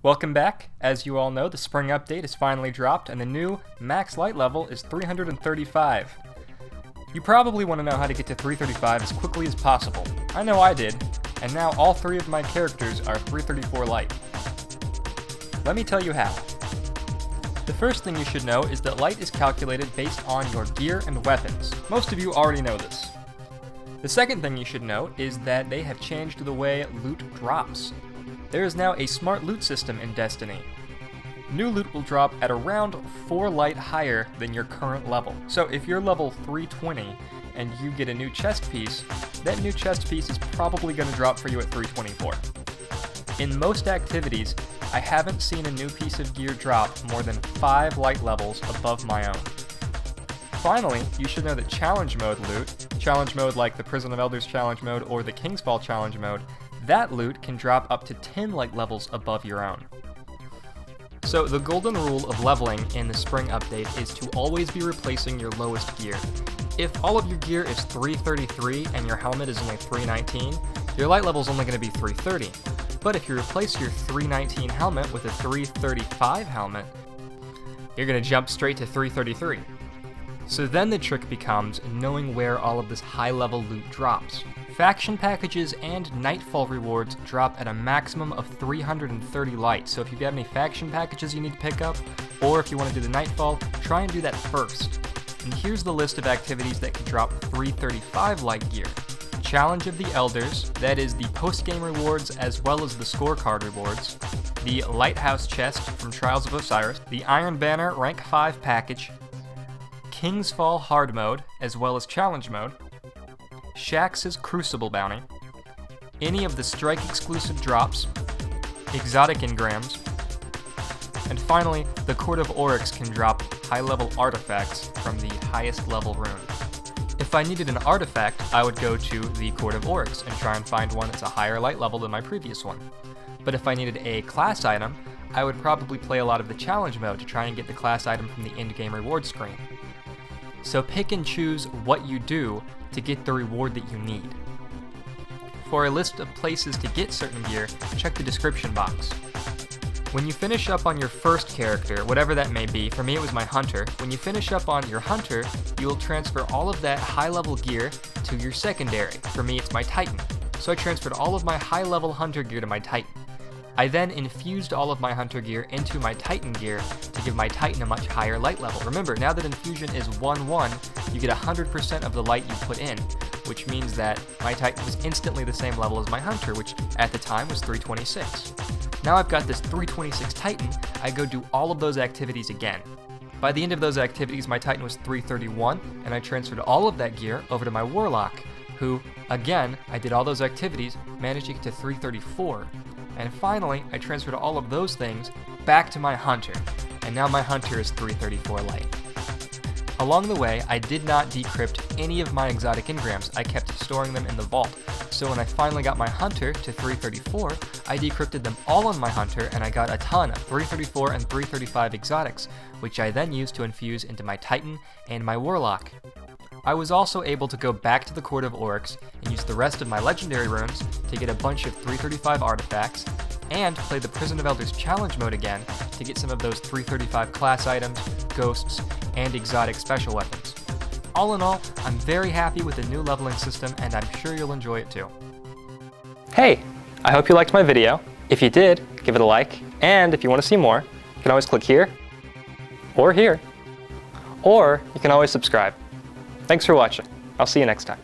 Welcome back. As you all know, the spring update is finally dropped and the new max light level is 335. You probably want to know how to get to 335 as quickly as possible. I know I did, and now all three of my characters are 334 light. Let me tell you how. The first thing you should know is that light is calculated based on your gear and weapons. Most of you already know this. The second thing you should know is that they have changed the way loot drops. There is now a smart loot system in Destiny. New loot will drop at around 4 light higher than your current level. So if you're level 320 and you get a new chest piece, that new chest piece is probably going to drop for you at 324. In most activities, I haven't seen a new piece of gear drop more than 5 light levels above my own. Finally, you should know that challenge mode loot, challenge mode like the Prison of Elders challenge mode or the King's Fall challenge mode, that loot can drop up to 10 light levels above your own. So the golden rule of leveling in the spring update is to always be replacing your lowest gear. If all of your gear is 333 and your helmet is only 319, your light level is only going to be 330. But if you replace your 319 helmet with a 335 helmet, you're going to jump straight to 333. So then the trick becomes knowing where all of this high-level loot drops. Faction packages and Nightfall rewards drop at a maximum of 330 light, so if you have any faction packages you need to pick up, or if you want to do the Nightfall, try and do that first. And here's the list of activities that can drop 335 light gear. Challenge of the Elders, that is the post-game rewards as well as the scorecard rewards, the Lighthouse chest from Trials of Osiris, the Iron Banner rank 5 package, King's Fall hard mode as well as challenge mode, Shaxx's Crucible bounty, any of the strike exclusive drops, exotic engrams, and finally, the Court of Oryx can drop high-level artifacts from the highest level rune. If I needed an artifact, I would go to the Court of Oryx and try and find one that's a higher light level than my previous one. But if I needed a class item, I would probably play a lot of the challenge mode to try and get the class item from the in-game reward screen. So pick and choose what you do to get the reward that you need. For a list of places to get certain gear, check the description box. When you finish up on your first character, whatever that may be, for me it was my hunter, when you finish up on your hunter, you will transfer all of that high-level gear to your secondary. For me it's my titan. So I transferred all of my high-level hunter gear to my titan. I then infused all of my hunter gear into my titan gear to give my titan a much higher light level. Remember, now that infusion is 1-1, you get 100% of the light you put in, which means that my titan was instantly the same level as my hunter, which at the time was 326. Now I've got this 326 titan, I go do all of those activities again. By the end of those activities, my titan was 331, and I transferred all of that gear over to my warlock, who, again, I did all those activities, managed to get to 334. And finally, I transferred all of those things back to my hunter, and now my hunter is 334 light. Along the way, I did not decrypt any of my exotic engrams, I kept storing them in the vault. So when I finally got my hunter to 334, I decrypted them all on my hunter and I got a ton of 334 and 335 exotics, which I then used to infuse into my titan and my warlock. I was also able to go back to the Court of Oryx and use the rest of my legendary runes to get a bunch of 335 artifacts, and play the Prison of Elders challenge mode again to get some of those 335 class items, ghosts, and exotic special weapons. All in all, I'm very happy with the new leveling system and I'm sure you'll enjoy it too. Hey, I hope you liked my video. If you did, give it a like, and if you want to see more, you can always click here, or here, or you can always subscribe. Thanks for watching. I'll see you next time.